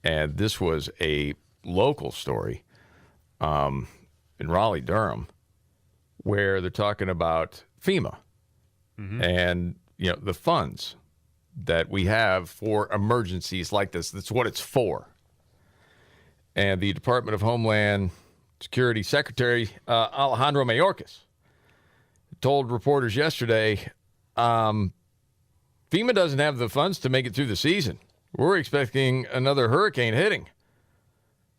And this was a local story in Raleigh, Durham, where they're talking about FEMA and the funds that we have for emergencies like this. That's what it's for. And the Department of Homeland Security Secretary Alejandro Mayorkas told reporters yesterday, FEMA doesn't have the funds to make it through the season. We're expecting another hurricane hitting.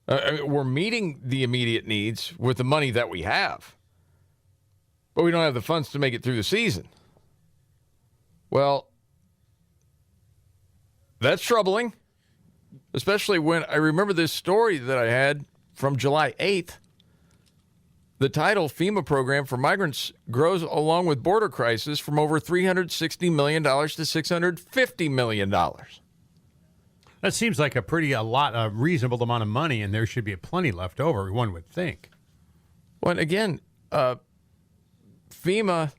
We're meeting the immediate needs with the money that we have, but we don't have the funds to make it through the season. Well, that's troubling, especially when I remember this story that I had from July 8th. The title, FEMA Program for Migrants, grows along with border crisis from over $360 million to $650 million. That seems like a reasonable amount of money, and there should be plenty left over, one would think. Well, and again, FEMA,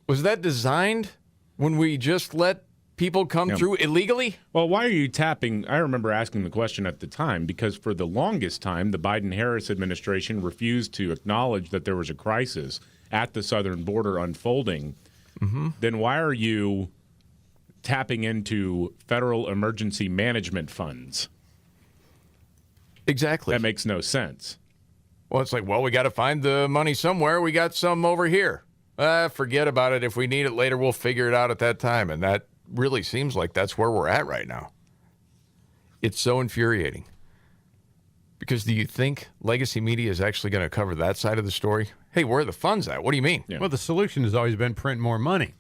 was that designed when we just let people come through illegally? Well, why are you tapping? I remember asking the question at the time because for the longest time, the Biden-Harris administration refused to acknowledge that there was a crisis at the southern border unfolding. Then why are you tapping into federal emergency management funds? Exactly. That makes no sense. Well, it's like, we got to find the money somewhere. We got some over here. Forget about it. If we need it later, we'll figure it out at that time. And that really seems like that's where we're at right now. It's so infuriating. Because do you think legacy media is actually going to cover that side of the story? Hey, where are the funds at? What do you mean? Yeah. Well, the solution has always been print more money.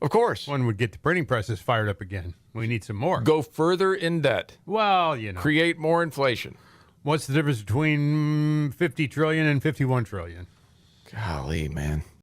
Of course. One would get the printing presses fired up again. We need some more. Go further in debt. Well, Create more inflation. What's the difference between $50 trillion and $51 trillion? Golly, man.